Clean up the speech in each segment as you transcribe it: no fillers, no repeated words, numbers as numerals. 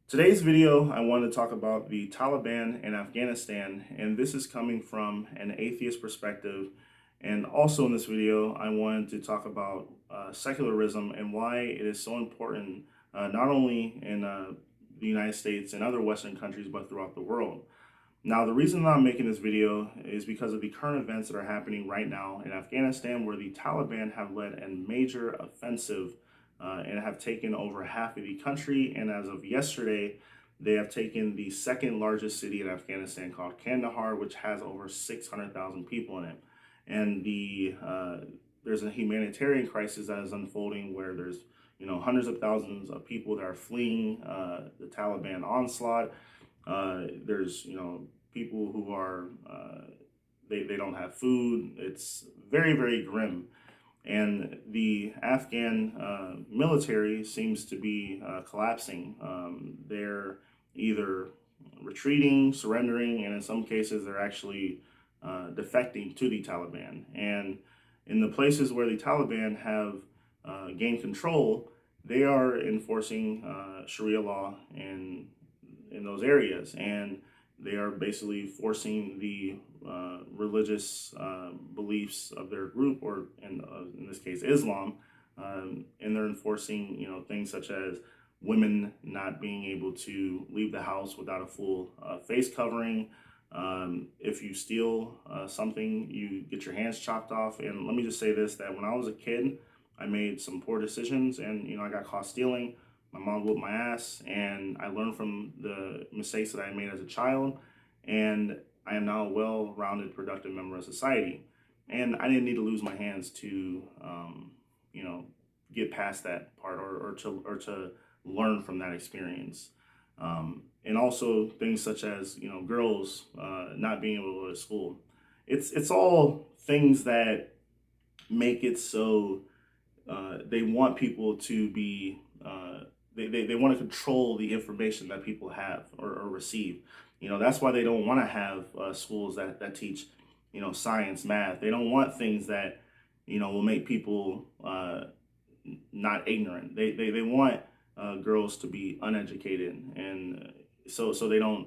Today's video, I want to talk about the Taliban and Afghanistan, and this is coming from an atheist perspective. And also in this video, I wanted to talk about secularism and why it is so important, not only in the United States and other Western countries, but throughout the world. Now, the reason that I'm making this video is because of the current events that are happening right now in Afghanistan, where the Taliban have led a major offensive and have taken over half of the country. And as of yesterday, they have taken the second largest city in Afghanistan called Kandahar, which has over 600,000 people in it. And there's a humanitarian crisis that is unfolding where there's hundreds of thousands of people that are fleeing the Taliban onslaught. There's people who are they don't have food. It's very, very grim. And the Afghan military seems to be collapsing. They're either retreating, surrendering, and in some cases they're actually defecting to the Taliban. And in the places where the Taliban have gained control, they are enforcing Sharia law in those areas, and they are basically forcing the religious beliefs of their group, or in this case Islam, and they're enforcing things such as women not being able to leave the house without a full face covering. If you steal something, you get your hands chopped off. And let me just say this, that when I was a kid, I made some poor decisions, and I got caught stealing. My mom whooped my ass, and I learned from the mistakes that I made as a child, and I am now a well-rounded, productive member of society. And I didn't need to lose my hands to, get past that part, or to learn from that experience. And also things such as girls not being able to go to school. It's all things that make it so they want people to be. They want to control the information that people have or receive. That's why they don't want to have schools that teach, science, math. They don't want things that, will make people not ignorant. They want girls to be uneducated. And so they don't,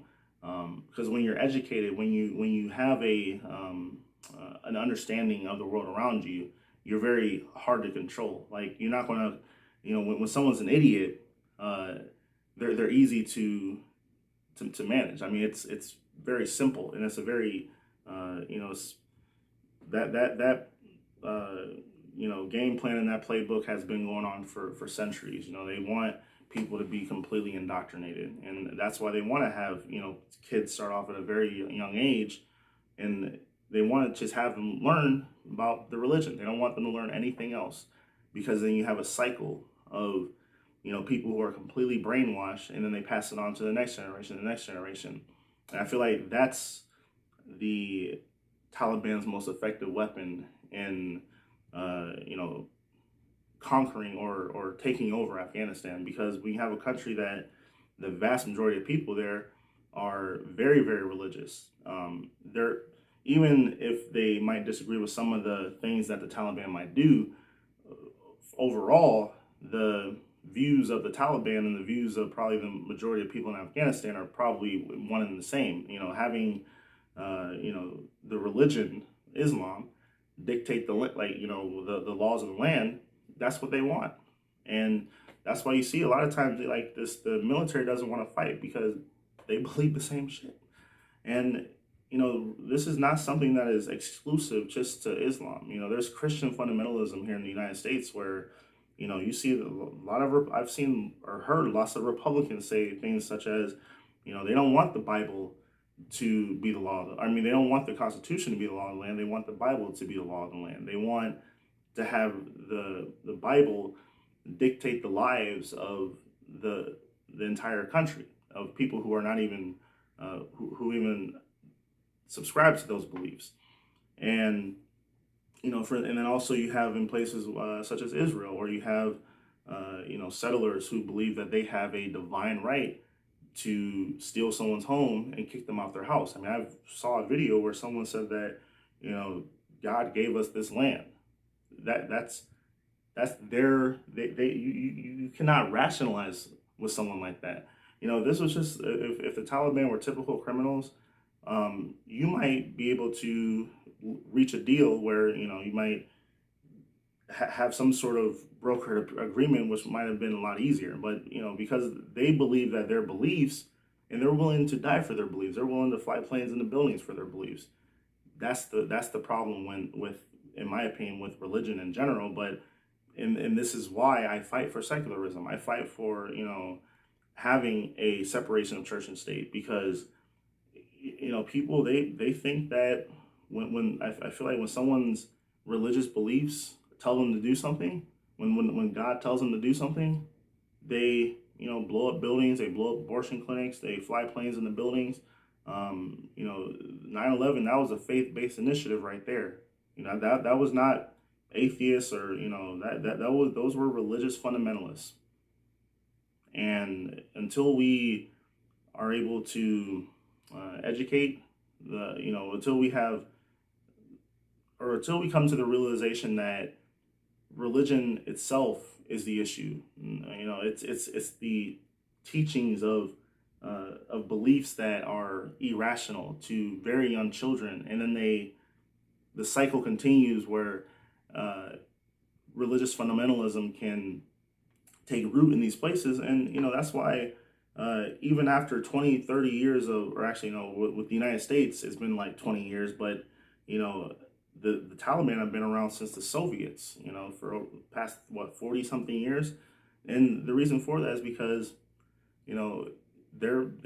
because when you're educated, when you have an understanding of the world around you, you're very hard to control. Like, you're not going to, when someone's an idiot, they're easy to manage. I mean, it's very simple, and it's a very it's game plan and that playbook has been going on for centuries. They want people to be completely indoctrinated, and that's why they want to have kids start off at a very young age, and they want to just have them learn about the religion. They don't want them to learn anything else, because then you have a cycle of people who are completely brainwashed, and then they pass it on to the next generation, And I feel like that's the Taliban's most effective weapon in, conquering or taking over Afghanistan, because we have a country that the vast majority of people there are very, very religious. They're, even if they might disagree with some of the things that the Taliban might do, overall, the views of the Taliban and the views of probably the majority of people in Afghanistan are probably one and the same. Having the religion Islam dictate the laws of the land. That's what they want, and that's why you see a lot of times the military doesn't want to fight, because they believe the same shit. And this is not something that is exclusive just to Islam. There's Christian fundamentalism here in the United States where you see a lot of, I've seen or heard lots of Republicans say things such as, they don't want the Bible to be the law. They don't want the Constitution to be the law of the land. They want the Bible to be the law of the land. They want to have the Bible dictate the lives of the entire country, of people who are not even, who even subscribe to those beliefs. And and then also you have in places such as Israel, where you have, settlers who believe that they have a divine right to steal someone's home and kick them off their house. I saw a video where someone said that, God gave us this land. That's their, you cannot rationalize with someone like that. this was just, if the Taliban were typical criminals, you might be able to reach a deal where, you might have some sort of brokered agreement, which might have been a lot easier. But, because they believe that their beliefs, and they're willing to die for their beliefs, they're willing to fly planes into buildings for their beliefs. That's the problem in my opinion, with religion in general. But and this is why I fight for secularism. I fight for, having a separation of church and state, because, people, they think that when I feel like when someone's religious beliefs tell them to do something, when God tells them to do something, they, blow up buildings, they blow up abortion clinics, they fly planes into buildings. 9/11, that was a faith-based initiative right there. That was not atheists, or, those were religious fundamentalists. And until we are able to educate until we come to the realization that religion itself is the issue. It's the teachings of beliefs that are irrational to very young children, and then the cycle continues where religious fundamentalism can take root in these places. And that's why even after 20-30 years of, or actually, with the United States, it's been like 20 years, but the Taliban have been around since the Soviets, for past 40 something years. And the reason for that is because they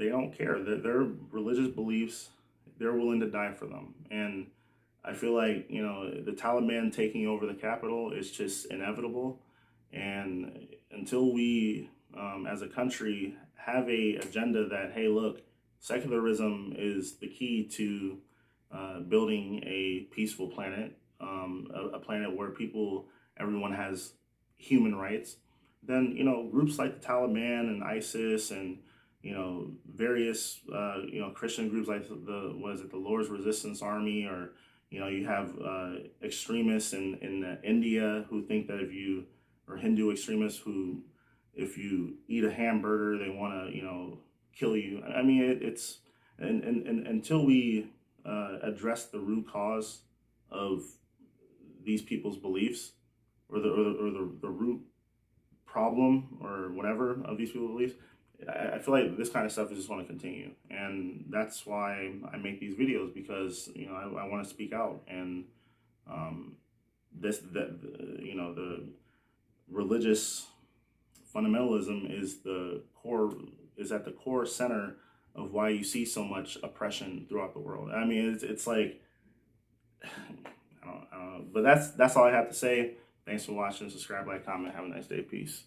don't care. Their religious beliefs, they're willing to die for them. And I feel like, the Taliban taking over the capital is just inevitable. And until we, as a country, have a agenda that, hey, look, secularism is the key to building a peaceful planet, a planet where everyone has human rights, then, groups like the Taliban and ISIS and, various, Christian groups like the Lord's Resistance Army, or, you have extremists in India who think that or Hindu extremists who, if you eat a hamburger, they want to, kill you. I mean, it's, and until we address the root cause of these people's beliefs, or the root problem or whatever of these people's beliefs, I feel like this kind of stuff is just going to continue. And that's why I make these videos, because I want to speak out. And the religious fundamentalism is at the core center of why you see so much oppression throughout the world. I mean, it's like, I don't know. But that's all I have to say. Thanks for watching. Subscribe, like, comment. Have a nice day. Peace.